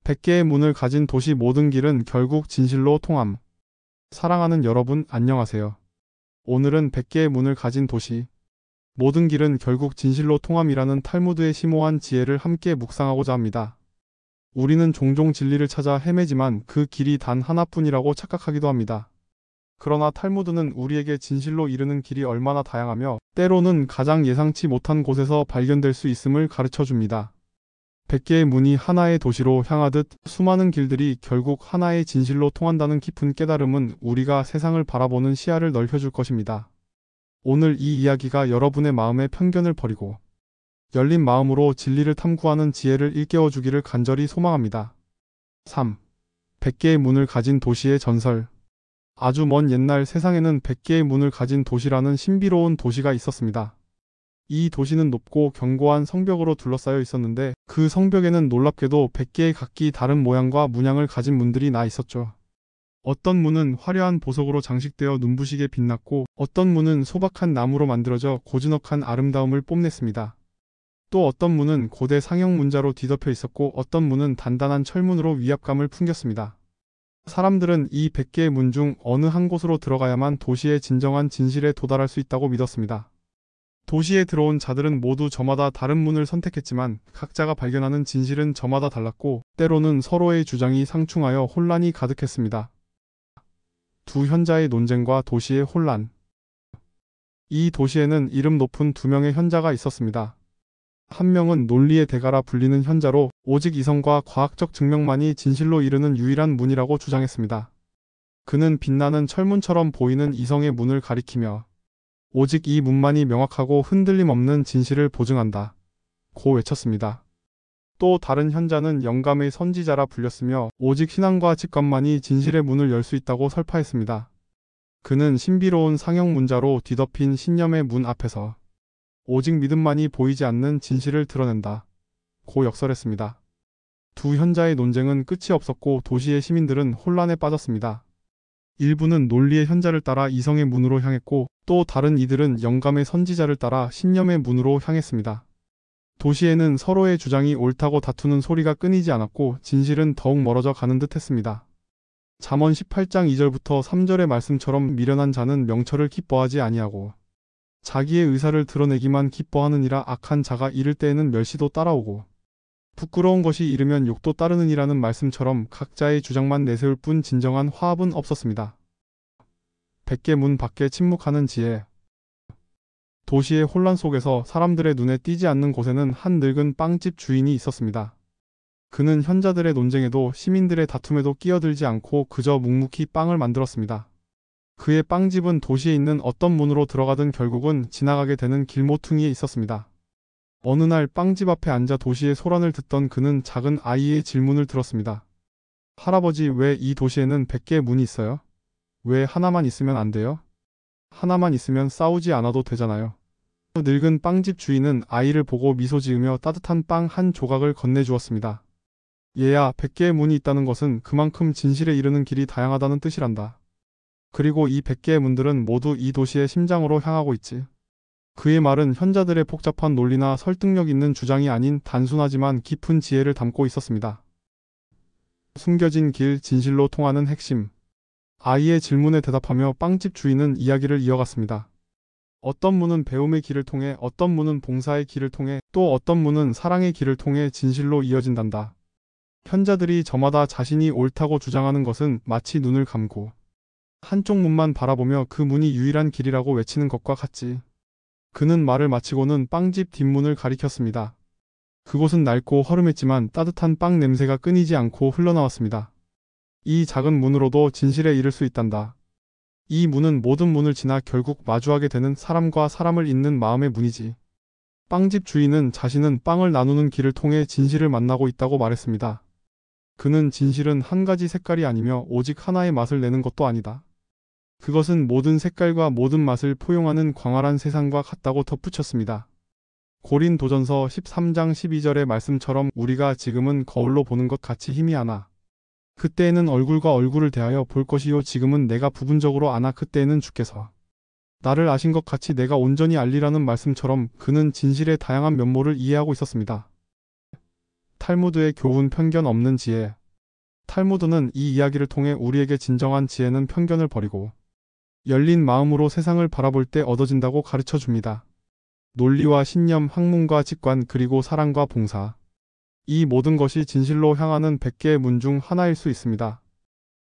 100개의 문을 가진 도시 모든 길은 결국 진실로 통함. 사랑하는 여러분, 안녕하세요. 오늘은 100개의 문을 가진 도시 모든 길은 결국 진실로 통함이라는 탈무드의 심오한 지혜를 함께 묵상하고자 합니다. 우리는 종종 진리를 찾아 헤매지만 그 길이 단 하나뿐이라고 착각하기도 합니다. 그러나 탈무드는 우리에게 진실로 이르는 길이 얼마나 다양하며 때로는 가장 예상치 못한 곳에서 발견될 수 있음을 가르쳐 줍니다. 100개의 문이 하나의 도시로 향하듯 수많은 길들이 결국 하나의 진실로 통한다는 깊은 깨달음은 우리가 세상을 바라보는 시야를 넓혀줄 것입니다. 오늘 이 이야기가 여러분의 마음의 편견을 버리고 열린 마음으로 진리를 탐구하는 지혜를 일깨워 주기를 간절히 소망합니다. 3. 100개의 문을 가진 도시의 전설. 아주 먼 옛날 세상에는 100개의 문을 가진 도시라는 신비로운 도시가 있었습니다. 이 도시는 높고 견고한 성벽으로 둘러싸여 있었는데 그 성벽에는 놀랍게도 100개의 각기 다른 모양과 문양을 가진 문들이 나 있었죠. 어떤 문은 화려한 보석으로 장식되어 눈부시게 빛났고 어떤 문은 소박한 나무로 만들어져 고즈넉한 아름다움을 뽐냈습니다. 또 어떤 문은 고대 상형 문자로 뒤덮여 있었고 어떤 문은 단단한 철문으로 위압감을 풍겼습니다. 사람들은 이 100개의 문 중 어느 한 곳으로 들어가야만 도시의 진정한 진실에 도달할 수 있다고 믿었습니다. 도시에 들어온 자들은 모두 저마다 다른 문을 선택했지만 각자가 발견하는 진실은 저마다 달랐고 때로는 서로의 주장이 상충하여 혼란이 가득했습니다. 두 현자의 논쟁과 도시의 혼란. 이 도시에는 이름 높은 두 명의 현자가 있었습니다. 한 명은 논리의 대가라 불리는 현자로 오직 이성과 과학적 증명만이 진실로 이르는 유일한 문이라고 주장했습니다. 그는 빛나는 철문처럼 보이는 이성의 문을 가리키며 오직 이 문만이 명확하고 흔들림 없는 진실을 보증한다 고 외쳤습니다. 또 다른 현자는 영감의 선지자라 불렸으며 오직 신앙과 직관만이 진실의 문을 열 수 있다고 설파했습니다. 그는 신비로운 상형 문자로 뒤덮인 신념의 문 앞에서 오직 믿음만이 보이지 않는 진실을 드러낸다 고 역설했습니다. 두 현자의 논쟁은 끝이 없었고 도시의 시민들은 혼란에 빠졌습니다. 일부는 논리의 현자를 따라 이성의 문으로 향했고 또 다른 이들은 영감의 선지자를 따라 신념의 문으로 향했습니다. 도시에는 서로의 주장이 옳다고 다투는 소리가 끊이지 않았고 진실은 더욱 멀어져 가는 듯 했습니다. 잠언 18장 2절부터 3절의 말씀처럼 미련한 자는 명철을 기뻐하지 아니하고 자기의 의사를 드러내기만 기뻐하느니라. 악한 자가 이를 때에는 멸시도 따라오고 부끄러운 것이 이르면 욕도 따르느니라는 말씀처럼 각자의 주장만 내세울 뿐 진정한 화합은 없었습니다. 100개 문 밖에 침묵하는 지혜. 도시의 혼란 속에서 사람들의 눈에 띄지 않는 곳에는 한 늙은 빵집 주인이 있었습니다. 그는 현자들의 논쟁에도 시민들의 다툼에도 끼어들지 않고 그저 묵묵히 빵을 만들었습니다. 그의 빵집은 도시에 있는 어떤 문으로 들어가든 결국은 지나가게 되는 길모퉁이에 있었습니다. 어느 날 빵집 앞에 앉아 도시의 소란을 듣던 그는 작은 아이의 질문을 들었습니다. 할아버지, 왜 이 도시에는 100개의 문이 있어요? 왜 하나만 있으면 안 돼요? 하나만 있으면 싸우지 않아도 되잖아요. 늙은 빵집 주인은 아이를 보고 미소 지으며 따뜻한 빵 한 조각을 건네주었습니다. 얘야, 100개의 문이 있다는 것은 그만큼 진실에 이르는 길이 다양하다는 뜻이란다. 그리고 이 100개의 문들은 모두 이 도시의 심장으로 향하고 있지. 그의 말은 현자들의 복잡한 논리나 설득력 있는 주장이 아닌 단순하지만 깊은 지혜를 담고 있었습니다. 숨겨진 길, 진실로 통하는 핵심. 아이의 질문에 대답하며 빵집 주인은 이야기를 이어갔습니다. 어떤 문은 배움의 길을 통해, 어떤 문은 봉사의 길을 통해, 또 어떤 문은 사랑의 길을 통해 진실로 이어진단다. 현자들이 저마다 자신이 옳다고 주장하는 것은 마치 눈을 감고 한쪽 문만 바라보며 그 문이 유일한 길이라고 외치는 것과 같지. 그는 말을 마치고는 빵집 뒷문을 가리켰습니다. 그곳은 낡고 허름했지만 따뜻한 빵 냄새가 끊이지 않고 흘러나왔습니다. 이 작은 문으로도 진실에 이를 수 있단다. 이 문은 모든 문을 지나 결국 마주하게 되는 사람과 사람을 잇는 마음의 문이지. 빵집 주인은 자신은 빵을 나누는 길을 통해 진실을 만나고 있다고 말했습니다. 그는 진실은 한 가지 색깔이 아니며 오직 하나의 맛을 내는 것도 아니다. 그것은 모든 색깔과 모든 맛을 포용하는 광활한 세상과 같다고 덧붙였습니다. 고린도전서 13장 12절의 말씀처럼 우리가 지금은 거울로 보는 것 같이 희미하나 그때에는 얼굴과 얼굴을 대하여 볼 것이요 지금은 내가 부분적으로 아나 그때에는 주께서 나를 아신 것 같이 내가 온전히 알리라는 말씀처럼 그는 진실의 다양한 면모를 이해하고 있었습니다. 탈무드의 교훈 편견 없는 지혜. 탈무드는 이 이야기를 통해 우리에게 진정한 지혜는 편견을 버리고 열린 마음으로 세상을 바라볼 때 얻어진다고 가르쳐 줍니다. 논리와 신념, 학문과 직관, 그리고 사랑과 봉사. 이 모든 것이 진실로 향하는 100개의 문 중 하나일 수 있습니다.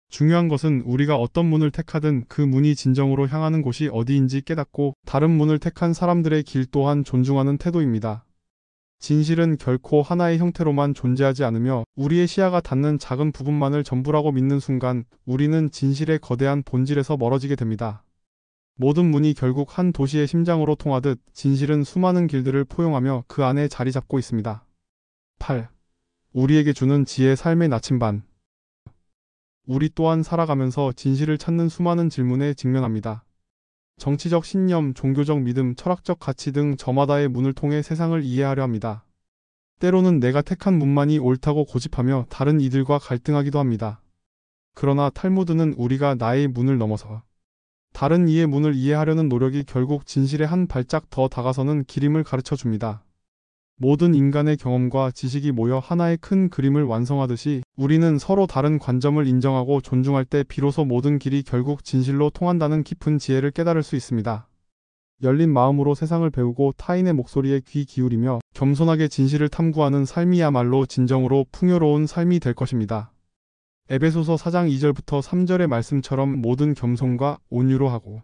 중요한 것은 우리가 어떤 문을 택하든 그 문이 진정으로 향하는 곳이 어디인지 깨닫고 다른 문을 택한 사람들의 길 또한 존중하는 태도입니다. 진실은 결코 하나의 형태로만 존재하지 않으며 우리의 시야가 닿는 작은 부분만을 전부라고 믿는 순간 우리는 진실의 거대한 본질에서 멀어지게 됩니다. 모든 문이 결국 한 도시의 심장으로 통하듯 진실은 수많은 길들을 포용하며 그 안에 자리 잡고 있습니다. 8. 우리에게 주는 지혜 삶의 나침반. 우리 또한 살아가면서 진실을 찾는 수많은 질문에 직면합니다. 정치적 신념, 종교적 믿음, 철학적 가치 등 저마다의 문을 통해 세상을 이해하려 합니다. 때로는 내가 택한 문만이 옳다고 고집하며 다른 이들과 갈등하기도 합니다. 그러나 탈무드는 우리가 나의 문을 넘어서 다른 이의 문을 이해하려는 노력이 결국 진실에 한 발짝 더 다가서는 길임을 가르쳐 줍니다. 모든 인간의 경험과 지식이 모여 하나의 큰 그림을 완성하듯이 우리는 서로 다른 관점을 인정하고 존중할 때 비로소 모든 길이 결국 진실로 통한다는 깊은 지혜를 깨달을 수 있습니다. 열린 마음으로 세상을 배우고 타인의 목소리에 귀 기울이며 겸손하게 진실을 탐구하는 삶이야말로 진정으로 풍요로운 삶이 될 것입니다. 에베소서 4장 2절부터 3절의 말씀처럼 모든 겸손과 온유로 하고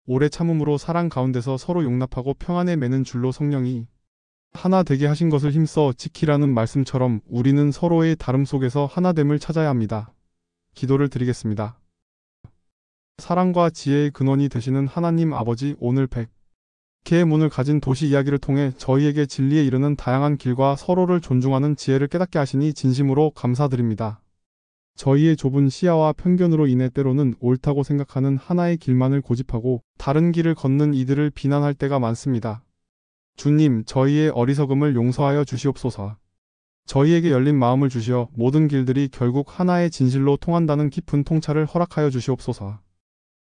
오래 참음으로 사랑 가운데서 서로 용납하고 평안에 매는 줄로 성령이 하나 되게 하신 것을 힘써 지키라는 말씀처럼 우리는 서로의 다름 속에서 하나됨을 찾아야 합니다. 기도를 드리겠습니다. 사랑과 지혜의 근원이 되시는 하나님 아버지, 오늘 100개의 문을 가진 도시 이야기를 통해 저희에게 진리에 이르는 다양한 길과 서로를 존중하는 지혜를 깨닫게 하시니 진심으로 감사드립니다. 저희의 좁은 시야와 편견으로 인해 때로는 옳다고 생각하는 하나의 길만을 고집하고 다른 길을 걷는 이들을 비난할 때가 많습니다. 주님, 저희의 어리석음을 용서하여 주시옵소서. 저희에게 열린 마음을 주시어 모든 길들이 결국 하나의 진실로 통한다는 깊은 통찰을 허락하여 주시옵소서.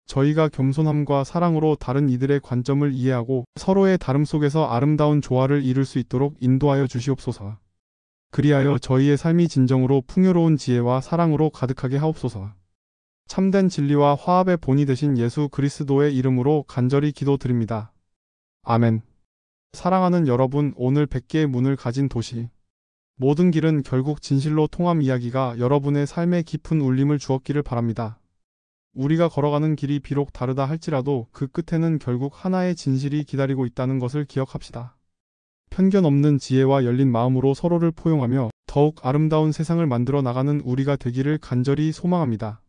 저희가 겸손함과 사랑으로 다른 이들의 관점을 이해하고 서로의 다름 속에서 아름다운 조화를 이룰 수 있도록 인도하여 주시옵소서. 그리하여 저희의 삶이 진정으로 풍요로운 지혜와 사랑으로 가득하게 하옵소서. 참된 진리와 화합의 본이 되신 예수 그리스도의 이름으로 간절히 기도드립니다. 아멘. 사랑하는 여러분, 오늘 100개의 문을 가진 도시. 모든 길은 결국 진실로 통함 이야기가 여러분의 삶에 깊은 울림을 주었기를 바랍니다. 우리가 걸어가는 길이 비록 다르다 할지라도 그 끝에는 결국 하나의 진실이 기다리고 있다는 것을 기억합시다. 편견 없는 지혜와 열린 마음으로 서로를 포용하며 더욱 아름다운 세상을 만들어 나가는 우리가 되기를 간절히 소망합니다.